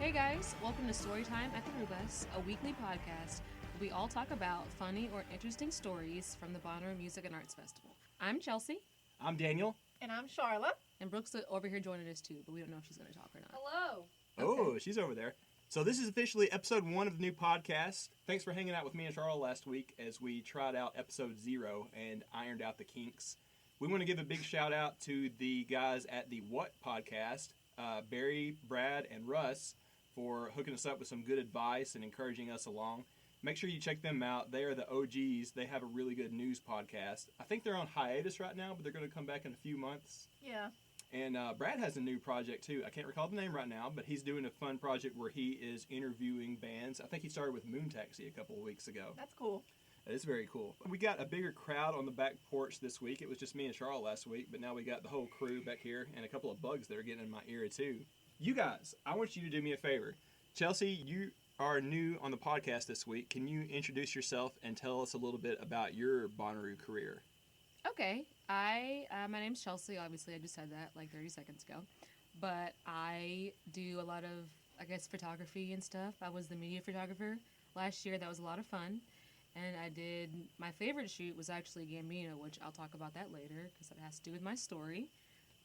Hey guys, welcome to Storytime at the Roo Bus, a weekly podcast where we all talk about funny or interesting stories from the Bonnaroo Music and Arts Festival. I'm Chelsey. I'm Daniel. And I'm Charlotte. And Brooke's over here joining us too, but we don't know if she's going to talk or not. Hello. Oh, Okay. she's over there. So this is officially episode 1 of the new podcast. Thanks for hanging out with me and Charlotte last week as we tried out episode 0 and ironed out the kinks. We want to give a big shout out to the guys at the What podcast, Barry, Brad, and Russ, for hooking us up with some good advice and encouraging us along. Make sure you check them out. They are the OGs. They have a really good news podcast. I think they're on hiatus right now, but they're going to come back in a few months. Yeah. And Brad has a new project too. I can't recall the name right now, but he's doing a fun project where he is interviewing bands. I think he started with Moon Taxi a couple of weeks ago. That's cool. That is very cool. We got a bigger crowd on the back porch this week. It was just me and Charlotte last week, but now we got the whole crew back here and a couple of bugs that are getting in my ear too. You guys, I want you to do me a favor. Chelsey, you are new on the podcast this week. Can you introduce yourself and tell us a little bit about your Bonnaroo career? Okay, my name's Chelsey. Obviously, I just said that like 30 seconds ago. But I do a lot of, photography and stuff. I was the media photographer last year. That was a lot of fun. And I did, my favorite shoot was actually Gambino, which I'll talk about that later because that has to do with my story.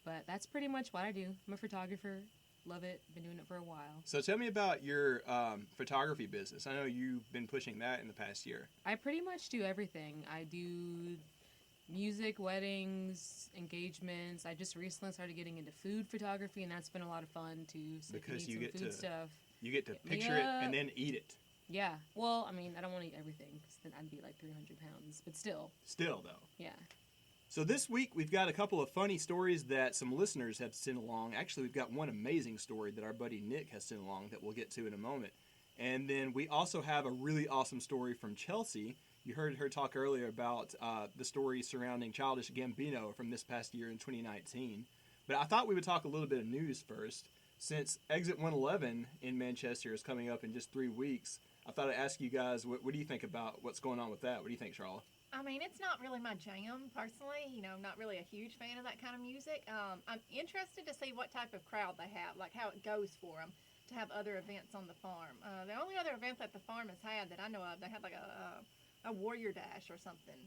But that's pretty much what I do. I'm a photographer. Love it. Been doing it for a while. So tell me about your photography business. I know you've been pushing that in the past year. I pretty much do everything. I do music, weddings, engagements. I just recently started getting into food photography, and that's been a lot of fun too. So Because you get food stuff. You get to picture it and then eat it. Yeah. Well, I mean, I don't want to eat everything because then I'd be like 300 pounds. But still. Still, though. Yeah. So this week we've got a couple of funny stories that some listeners have sent along. Actually, we've got one amazing story that our buddy Nick has sent along that we'll get to in a moment. And then we also have a really awesome story from Chelsey. You heard her talk earlier about the story surrounding Childish Gambino from this past year in 2019. But I thought we would talk a little bit of news first. Since Exit 111 in Manchester is coming up in just 3 weeks, I thought I'd ask you guys, what do you think about what's going on with that? What do you think, Charlotte? I mean, it's not really my jam, personally. You know, I'm not really a huge fan of that kind of music. I'm interested to see what type of crowd they have, like how it goes for them to have other events on the farm. The only other event that the farm has had that I know of, they had like a warrior dash or something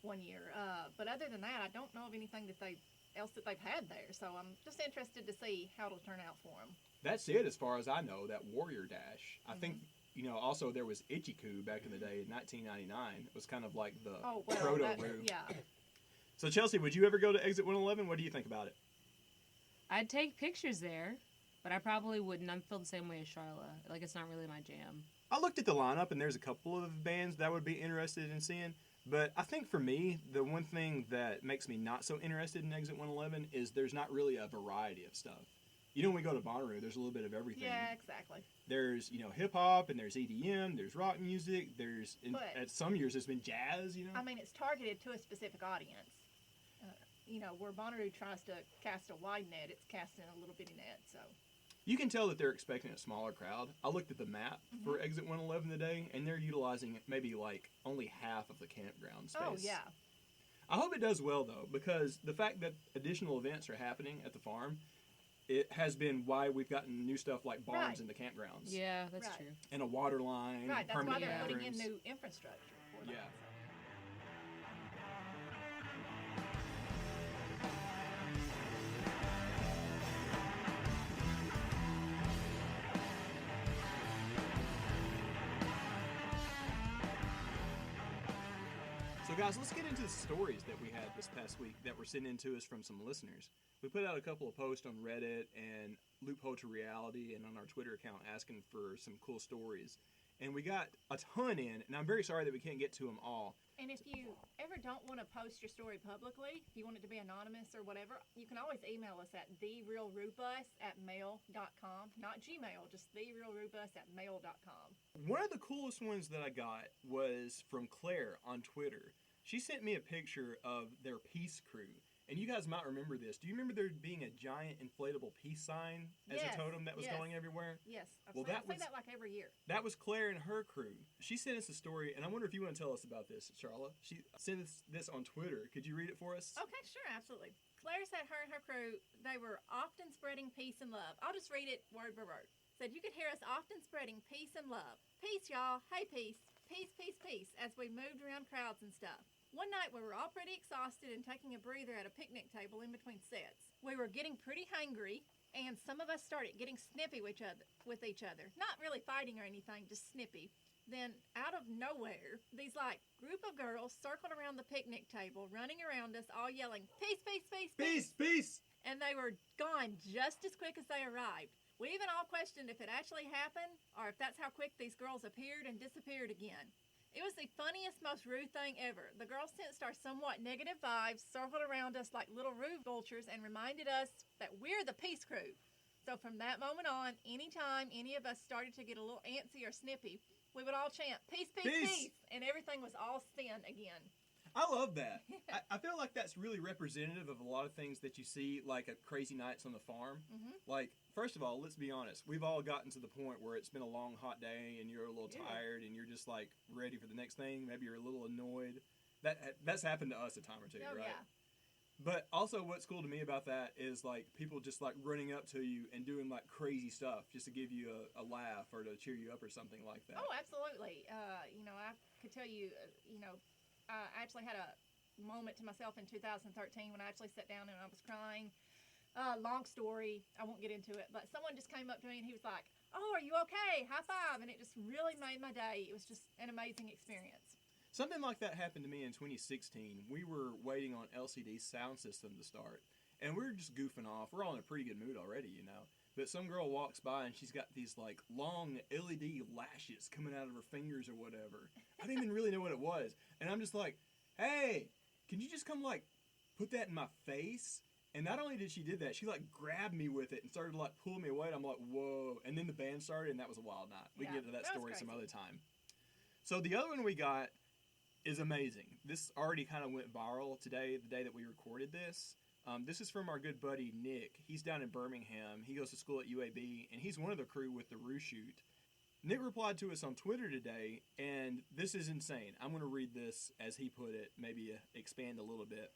one year. But other than that, I don't know of anything that they've had there. So I'm just interested to see how it'll turn out for them. That's it as far as I know, that warrior dash. I think, also there was Ichiku back in the day in 1999. It was kind of like the proto-Roo. Yeah. So Chelsey, would you ever go to Exit 111? What do you think about it? I'd take pictures there, but I probably wouldn't. I feel the same way as Charlotte. Like, it's not really my jam. I looked at the lineup, and there's a couple of bands that I would be interested in seeing. But I think for me, the one thing that makes me not so interested in Exit 111 is there's not really a variety of stuff. When we go to Bonnaroo, there's a little bit of everything. Yeah, exactly. There's, hip-hop, and there's EDM, there's rock music, at some years there's been jazz, I mean, it's targeted to a specific audience. Where Bonnaroo tries to cast a wide net, it's casting a little bitty net, so... You can tell that they're expecting a smaller crowd. I looked at the map for Exit 111 today, and they're utilizing maybe like only half of the campground space. Oh, yeah. I hope it does well, though, because the fact that additional events are happening at the farm, it has been why we've gotten new stuff like barns in the campgrounds. Yeah, that's true. And a water line. Right, that's why they're bathrooms. putting in new infrastructure for that. Yeah. So guys, let's get into the stories that we had this past week that were sent in to us from some listeners. We put out a couple of posts on Reddit and Loophole to Reality and on our Twitter account asking for some cool stories. And we got a ton in, and I'm very sorry that we can't get to them all. And if you ever don't want to post your story publicly, if you want it to be anonymous or whatever, you can always email us at therealroobus@mail.com. Not Gmail, just therealroobus@mail.com. One of the coolest ones that I got was from Claire on Twitter. She sent me a picture of their peace crew. And you guys might remember this. Do you remember there being a giant inflatable peace sign as a totem that was going everywhere? Yes. I say that like every year. That was Claire and her crew. She sent us a story, and I wonder if you want to tell us about this, Charlotte. She sent us this on Twitter. Could you read it for us? Okay, sure, absolutely. Claire said her and her crew, they were often spreading peace and love. I'll just read it word by word. said you could hear us often spreading peace and love. Peace, y'all. Hey, peace. Peace, peace, peace, as we moved around crowds and stuff. One night we were all pretty exhausted and taking a breather at a picnic table in between sets. We were getting pretty hungry, and some of us started getting snippy with each other. Not really fighting or anything, just snippy. Then, out of nowhere, these, group of girls circled around the picnic table, running around us, all yelling, peace, peace, peace, Peace, peace. And they were gone just as quick as they arrived. We even all questioned if it actually happened, or if that's how quick these girls appeared and disappeared again. It was the funniest, most rude thing ever. The girls sensed our somewhat negative vibes, circled around us like little rude vultures, and reminded us that we're the peace crew. So from that moment on, anytime any of us started to get a little antsy or snippy, we would all chant, peace, peace, peace, and everything was all sin again. I love that. I feel like that's really representative of a lot of things that you see, like at crazy nights on the farm. Mm-hmm. Like, first of all, let's be honest. We've all gotten to the point where it's been a long, hot day, and you're a little tired, and you're just, ready for the next thing. Maybe you're a little annoyed. That's happened to us a time or two, right? Yeah. But also what's cool to me about that is, people just, running up to you and doing, crazy stuff just to give you a laugh or to cheer you up or something like that. Oh, absolutely. I could tell you, I actually had a moment to myself in 2013 when I actually sat down and I was crying. Long story. I won't get into it. But someone just came up to me and he was like, oh, are you okay? High five. And it just really made my day. It was just an amazing experience. Something like that happened to me in 2016. We were waiting on LCD's sound system to start, and we were just goofing off. We're all in a pretty good mood already, But some girl walks by, and she's got these, long LED lashes coming out of her fingers or whatever. I didn't even really know what it was. And I'm just like, hey, can you just come, put that in my face? And not only did she do that, she, grabbed me with it and started to, pull me away. And I'm like, whoa. And then the band started, and that was a wild night. We can get to that story some other time. So the other one we got is amazing. This already kind of went viral today, the day that we recorded this. This is from our good buddy Nick. He's down in Birmingham. He goes to school at UAB, and he's one of the crew with the Roo shoot. Nick replied to us on Twitter today, and this is insane. I'm going to read this as he put it, maybe expand a little bit.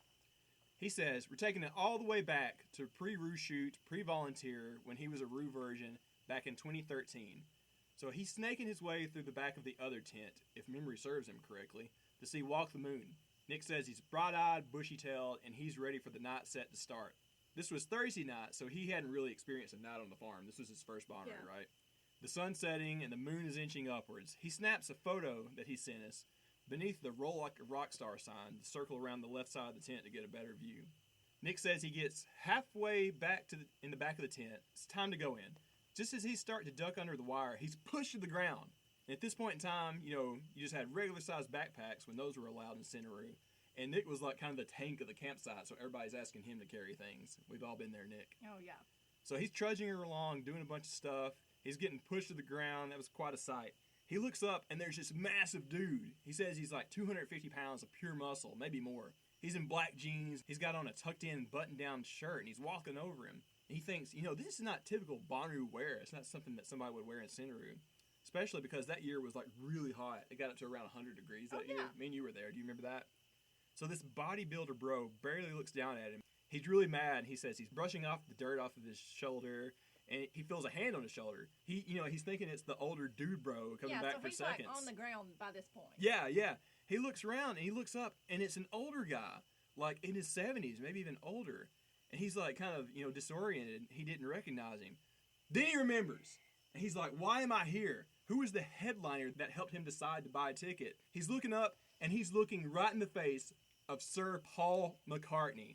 He says, we're taking it all the way back to pre-Roo shoot, pre-volunteer, when he was a Roo virgin back in 2013. So he's snaking his way through the back of the other tent, if memory serves him correctly, to see Walk the Moon. Nick says he's bright-eyed, bushy-tailed, and he's ready for the night set to start. This was Thursday night, so he hadn't really experienced a night on the farm. This was his first Bonnaroo, right? The sun's setting, and the moon is inching upwards. He snaps a photo that he sent us beneath the Roll Like a Rock Star sign to circle around the left side of the tent to get a better view. Nick says he gets halfway back in the back of the tent. It's time to go in. Just as he's starting to duck under the wire, he's pushed to the ground. And at this point in time, you just had regular-sized backpacks when those were allowed in Centeroo. And Nick was kind of the tank of the campsite, so everybody's asking him to carry things. We've all been there, Nick. Oh, yeah. So he's trudging her along, doing a bunch of stuff. He's getting pushed to the ground. That was quite a sight. He looks up, and there's this massive dude. He says he's 250 pounds of pure muscle, maybe more. He's in black jeans. He's got on a tucked-in, button-down shirt, and he's walking over him. And he thinks, this is not typical Bonnaroo wear. It's not something that somebody would wear in Centeroo. Especially because that year was really hot. It got up to around 100 degrees that year. I mean, you were there. Do you remember that? So this bodybuilder bro barely looks down at him. He's really mad. He says he's brushing off the dirt off of his shoulder, and he feels a hand on his shoulder. He's thinking it's the older dude bro coming back for seconds. Yeah, so he's on the ground by this point. Yeah. He looks around and he looks up, and it's an older guy, in his 70s, maybe even older. And he's kind of disoriented. He didn't recognize him. Then he remembers, and he's like, "Why am I here? Who is the headliner that helped him decide to buy a ticket?" He's looking up, and he's looking right in the face of Sir Paul McCartney.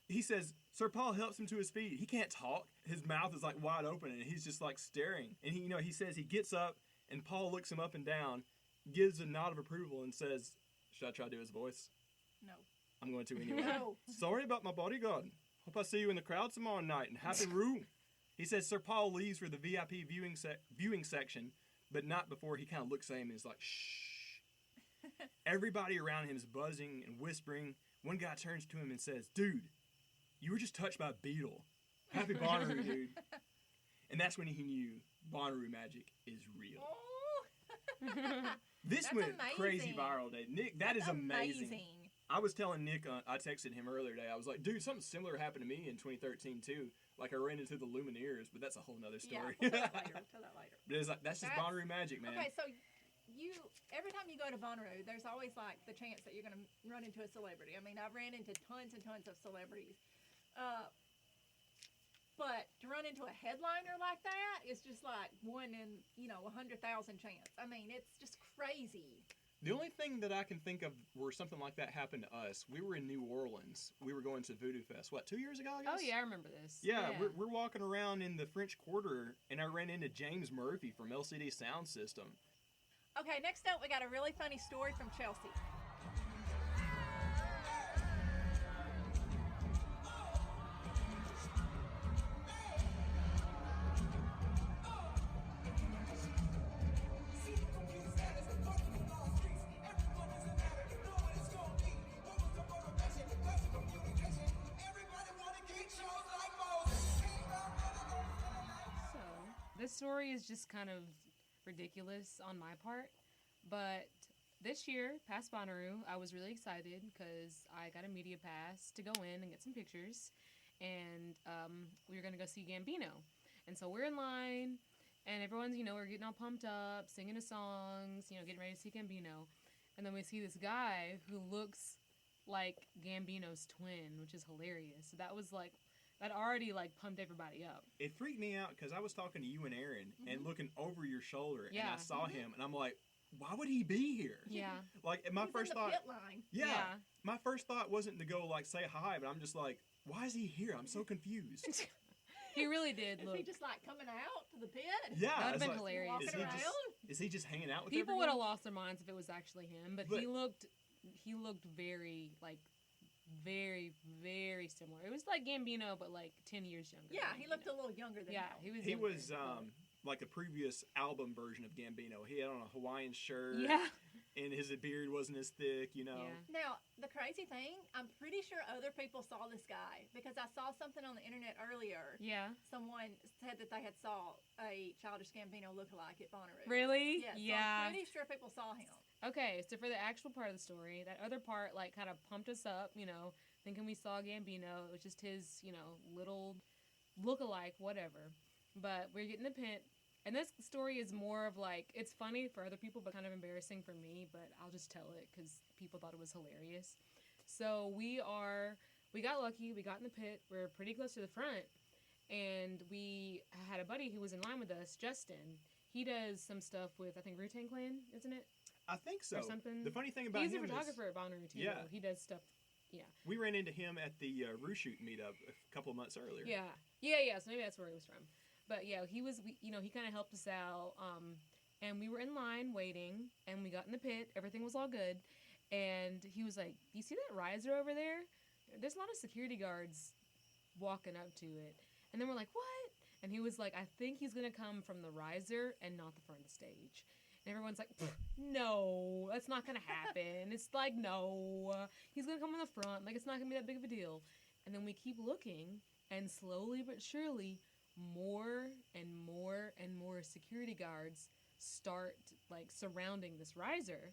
He says Sir Paul helps him to his feet. He can't talk. His mouth is wide open, and he's just staring. And he says he gets up, and Paul looks him up and down, gives a nod of approval, and says, "Should I try to do his voice?" No. I'm going to anyway. No. "Sorry about my bodyguard. Hope I see you in the crowd tomorrow night, and happy Roo." He says Sir Paul leaves for the VIP viewing section, but not before he kind of looks at him and is like, "Shh." Everybody around him is buzzing and whispering. One guy turns to him and says, "Dude, you were just touched by a Beatle. Happy Bonnaroo, dude." And that's when he knew Bonnaroo magic is real. Oh. This went amazing. crazy viral today. Nick, that's amazing. amazing. I was telling Nick, I texted him earlier today, I was like, dude, something similar happened to me in 2013 too. Like I ran into the Lumineers, but that's a whole nother story. Yeah, we'll tell that later. We'll tell that later. But it's like, that's just Bonnaroo magic, man. Okay, so every time you go to Bonnaroo, there's always like the chance that you're going to run into a celebrity. I mean, I've ran into tons and tons of celebrities. But to run into a headliner like that is just like 1 in, 100,000 chance. I mean, it's just crazy. The only thing that I can think of where something like that happened to us, we were in New Orleans. We were going to Voodoo Fest. 2 years ago, I guess? Oh, yeah, I remember this. Yeah, we're walking around in the French Quarter, and I ran into James Murphy from LCD Sound System. Okay, next up, we got a really funny story from Chelsey. This story is just kind of ridiculous on my part, but this year, past Bonnaroo, I was really excited because I got a media pass to go in and get some pictures, and we were going to go see Gambino. And so we're in line, and everyone's, we're getting all pumped up, singing the songs, getting ready to see Gambino. And then we see this guy who looks like Gambino's twin, which is hilarious. So that was that already pumped everybody up. It freaked me out because I was talking to you and Aaron and looking over your shoulder, and I saw him, and I'm like, why would he be here? Yeah. My first thought. Pit line. Yeah. My first thought wasn't to go say hi, but I'm just like, why is he here? I'm so confused. He really did Is look. he just coming out to the pit? Yeah. That would have been hilarious. Walking around? Is he just hanging out with People everyone? would have lost their minds if it was actually him, but he looked very very, very similar. It was like Gambino, but 10 years younger. Yeah, he looked a little younger than him. he was. He younger, was like the previous album version of Gambino. He had on a Hawaiian shirt. Yeah. And his beard wasn't as thick, Yeah. Now, the crazy thing, I'm pretty sure other people saw this guy because I saw something on the internet earlier. Yeah. Someone said that they had saw a Childish Gambino lookalike at Bonnaroo. Really? Yes, Yeah. So I'm pretty sure people saw him. Okay, so for the actual part of the story, that other part kind of pumped us up, thinking we saw Gambino. It was just his, little lookalike, whatever. But we're getting the pit. And this story is more of it's funny for other people, but kind of embarrassing for me, but I'll just tell it because people thought it was hilarious. So we got lucky, we got in the pit, we're pretty close to the front, and we had a buddy who was in line with us, Justin. He does some stuff with, I think, Wu-Tang Clan, isn't it? I think so. Or something. The funny thing about him He's a photographer at Bonnaroo too. Yeah. He does stuff. Yeah. We ran into him at the Roo Shoot meetup a couple of months earlier. Yeah. So maybe that's where he was from. But yeah, he kind of helped us out. And we were in line waiting, and we got in the pit. Everything was all good. And he was like, "You see that riser over there? There's a lot of security guards walking up to it." And then we're like, "What?" And he was like, "I think he's going to come from the riser and not the front of the stage." And everyone's like, "No, that's not going to happen." It's like, "No, he's going to come in the front. It's not going to be that big of a deal." And then we keep looking, and slowly but surely, more and more and more security guards start surrounding this riser,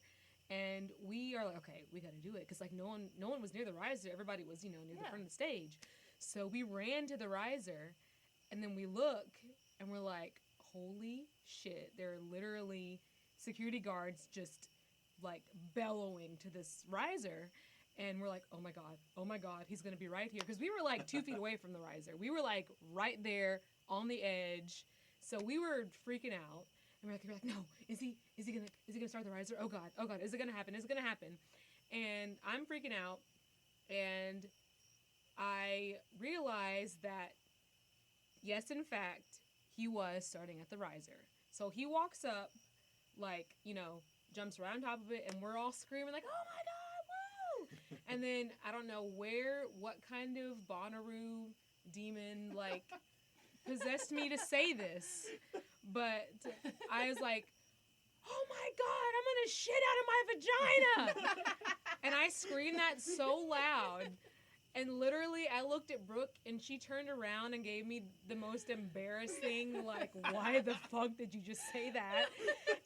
and we are like, okay, we got to do it because no one was near the riser. Everybody was near the front of the stage. So we ran to the riser, and then we look, and we're like, holy shit! There are literally security guards just bellowing to this riser. And we're like, oh my God, he's going to be right here. Because we were 2 feet away from the riser. We were right there on the edge. So we were freaking out. And we're like, no, is he gonna start the riser? Oh God, is it going to happen? Is it going to happen? And I'm freaking out. And I realized that, yes, in fact, he was starting at the riser. So he walks up, jumps right on top of it. And we're all screaming oh my God. And then I don't know what kind of Bonnaroo demon possessed me to say this, but I was like, "Oh my God, I'm gonna shit out of my vagina!" And I screamed that so loud, And literally, I looked at Brooke, and she turned around and gave me the most embarrassing, like, why the fuck did you just say that?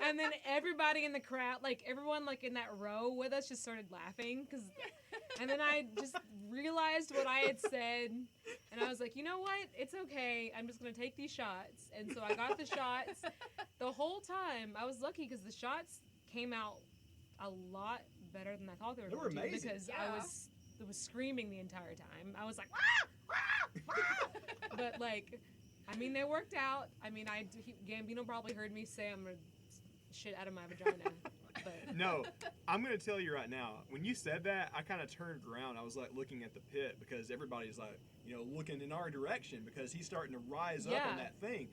And then everybody in the crowd, like, everyone, like, in that row with us just started laughing. And then I just realized what I had said, and I was like, you know what? It's okay. I'm just going to take these shots. And so I got the shots. The whole time, I was lucky because the shots came out a lot better than I thought they were going to. Amazing. Because Yeah. I was screaming the entire time. I was like, "Wah! Wah! Wah!" But, like, I mean, they worked out. I mean, Gambino probably heard me say I'm going to shit out of my vagina. But No, I'm going to tell you right now. When you said that, I kind of turned around. I was like looking at the pit because everybody's like, looking in our direction because he's starting to rise up on that thing.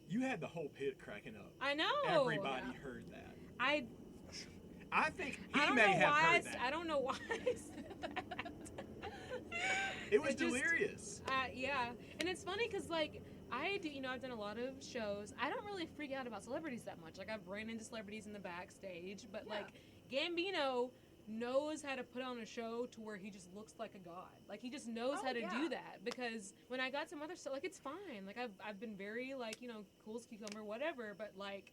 You had the whole pit cracking up. I know. Everybody heard that. I think he may have heard that. I don't know why I said that. It was delirious. Yeah. And it's funny because, like, I've done a lot of shows. I don't really freak out about celebrities that much. Like, I've ran into celebrities in the backstage. But, like, Gambino knows how to put on a show to where he just looks like a god. Like, he just knows how to do that. Because when I got some other stuff, like, it's fine. Like, I've been very, like, cool as cucumber, whatever. But, like,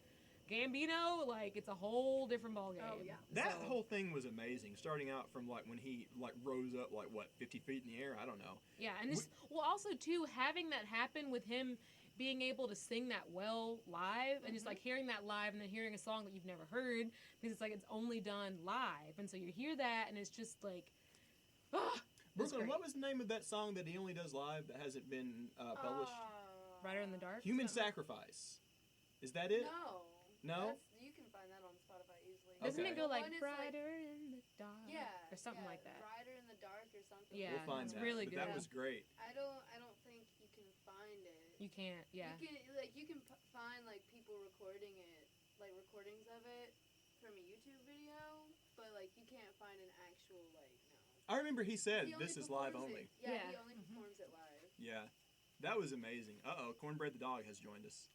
Gambino, like, it's a whole different ballgame. Oh, yeah. That whole thing was amazing. Starting out from, like, when he, like, rose up, like, 50 feet in the air? I don't know. Yeah, and also, too, having that happen with him being able to sing that well live and just, like, hearing that live and then hearing a song that you've never heard because it's, like, it's only done live. And so you hear that and it's just, like, Brooklyn, what was the name of that song that he only does live that hasn't been published? Rider in the Dark? Human Sacrifice. Is that it? No? You can find that on Spotify easily. Doesn't it go like One is Brighter in the Dark? Yeah. Or something like that. Brighter in the Dark or something. Yeah, We'll find it's that. really But good. that was great. I don't think you can find it. You can't, yeah. You can find like people recording it, like recordings of it from a YouTube video, but like you can't find an actual no. I remember he said He only this is live performs only. it. Yeah, he only performs it live. Yeah. That was amazing. Uh-oh, Cornbread the dog has joined us.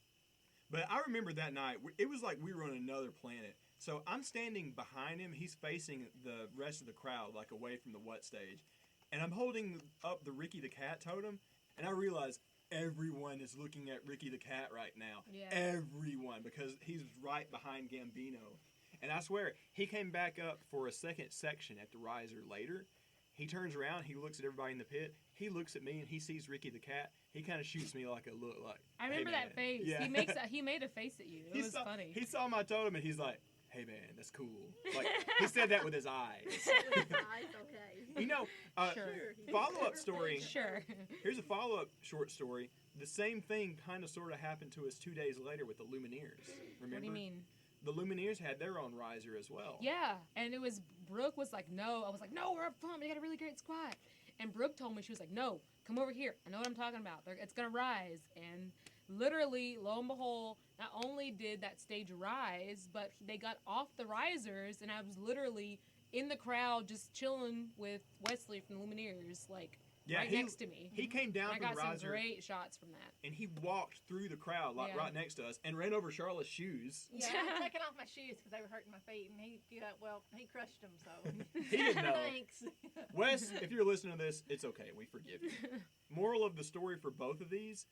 But I remember that night, it was like we were on another planet. So I'm standing behind him. He's facing the rest of the crowd, like away from the what stage. And I'm holding up the Ricky the Cat totem. And I realize everyone is looking at Ricky the Cat right now. Yeah. Everyone, because he's right behind Gambino. And I swear, he came back up for a second section at the riser later. He turns around, he looks at everybody in the pit. He looks at me and he sees Ricky the Cat. He kind of shoots me like a look, like. I remember hey, that face. Yeah. He made a face at you. It was funny. He saw my totem and he's like, "Hey man, that's cool." Like he said that with his eyes. With his eyes, okay. Sure. Follow-up story. Sure. Here's a follow-up short story. The same thing kind of sort of happened to us 2 days later with the Lumineers. Remember? What do you mean? The Lumineers had their own riser as well. Yeah, and Brooke was like, no. I was like, no, we're up front. We got a really great squad. And Brooke told me, she was like, no, come over here. I know what I'm talking about. It's going to rise. And literally, lo and behold, not only did that stage rise, but they got off the risers, and I was literally in the crowd just chilling with Wesley from the Lumineers, like, right next to me. He came down and from I the got riser. some great shots from that. And he walked through the crowd, like right next to us, and ran over Charlotte's shoes. Yeah, I'm taking off my shoes because they were hurting my feet, and he crushed them, so. He didn't know. Thanks. Wes, if you're listening to this, it's okay. We forgive you. Moral of the story for both of these,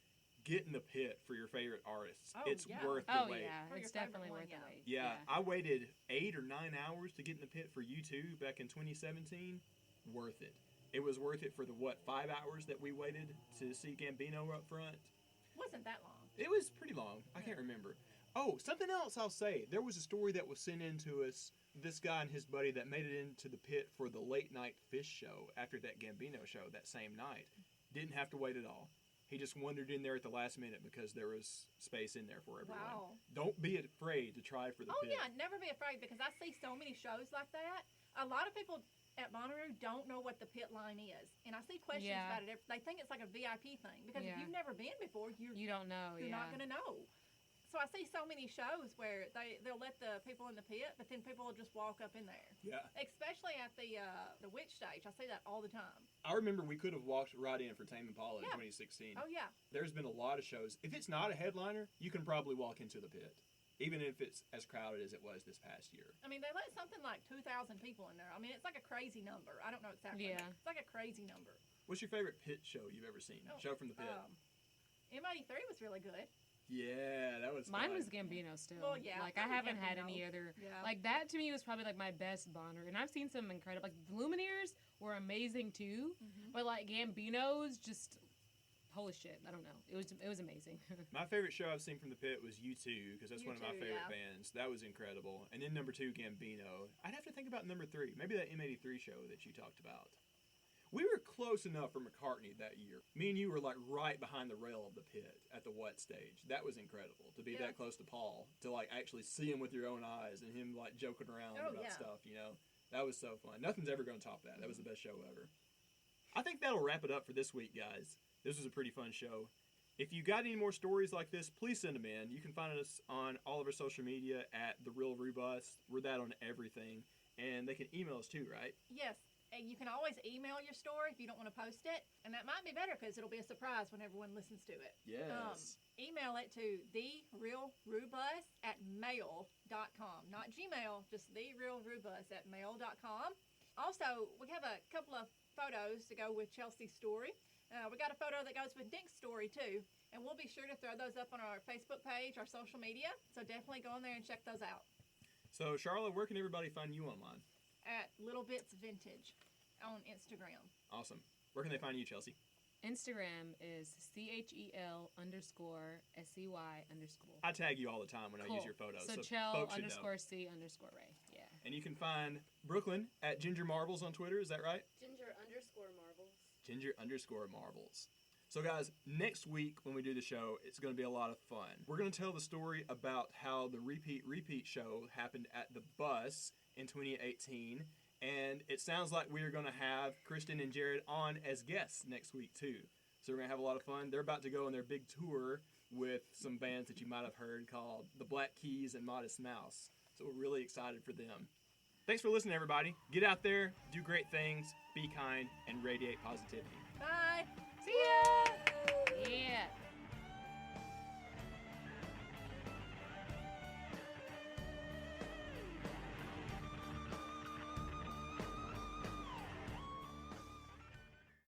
get in the pit for your favorite artists. Oh, it's yeah. worth the wait. Yeah, For it's your favorite definitely one, worth the yeah. wait. Yeah, I waited 8 or 9 hours to get in the pit for U2 back in 2017. Worth it. It was worth it for the, 5 hours that we waited to see Gambino up front? Wasn't that long. It was pretty long. I can't remember. Oh, something else I'll say. There was a story that was sent in to us, this guy and his buddy that made it into the pit for the late night fish show after that Gambino show that same night. Didn't have to wait at all. He just wandered in there at the last minute because there was space in there for everyone. Wow. Don't be afraid to try for the pit. Oh, yeah, never be afraid because I see so many shows like that. A lot of people at Bonnaroo don't know what the pit line is. And I see questions about it. They think it's like a VIP thing because if you've never been before, you don't know. You're not going to know. So I see so many shows where they'll let the people in the pit, but then people will just walk up in there. Yeah. Especially at the witch stage. I see that all the time. I remember we could have walked right in for Tame Impala in 2016. Oh, yeah. There's been a lot of shows. If it's not a headliner, you can probably walk into the pit. even if it's as crowded as it was this past year. I mean, they let something like 2,000 people in there. I mean, it's like a crazy number. I don't know exactly. Yeah. It's like a crazy number. What's your favorite pit show you've ever seen? Show from the pit. M83 was really good. Yeah, that was Mine fun. was Gambino still. Well, yeah, Like, I probably haven't had Gambino. any other. Yeah. Like, that to me was probably, like, my best Bonder. And I've seen some incredible. Like, the Lumineers were amazing, too. Mm-hmm. But, like, Gambino's just. Holy shit. I don't know. It was amazing. My favorite show I've seen from the pit was U2, because that's one of my U2, favorite yeah. bands. That was incredible. And then number 2, Gambino. I'd have to think about number 3. Maybe that M83 show that you talked about. We were close enough for McCartney that year. Me and you were like right behind the rail of the pit at the wet stage. That was incredible to be Yeah. that close to Paul, to like actually see him with your own eyes and him like joking around Oh, about yeah. stuff, you know. That was so fun. Nothing's ever going to top that. That was the best show ever. I think that'll wrap it up for this week, guys. This was a pretty fun show. If you got any more stories like this, please send them in. You can find us on all of our social media at The Real Roo Bus. We're that on everything. And they can email us too, right? Yes. And you can always email your story if you don't want to post it. And that might be better because it'll be a surprise when everyone listens to it. Yes. Email it to therealroobus@mail.com. Not Gmail, just therealroobus@mail.com. Also, we have a couple of photos to go with Chelsea's story. We got a photo that goes with Nick's story too. And we'll be sure to throw those up on our Facebook page, our social media. So definitely go in there and check those out. So, Charlotte, where can everybody find you online? At Little Bits Vintage on Instagram. Awesome. Where can they find you, Chelsey? Instagram is CHEL_SCY_. I tag you all the time when I use your photos. So folks should know. Chel_C_Ray. Yeah. And you can find Brooklyn at Ginger Marbles on Twitter. Is that right? Ginger_marbles. Ginger_marbles. So, guys, next week when we do the show, it's going to be a lot of fun. We're going to tell the story about how the Repeat show happened at the Bus in 2018. And it sounds like we are going to have Kristen and Jared on as guests next week, too. So we're going to have a lot of fun. They're about to go on their big tour with some bands that you might have heard called The Black Keys and Modest Mouse. So we're really excited for them. Thanks for listening, everybody. Get out there, do great things, be kind, and radiate positivity. Bye. See ya! Yeah.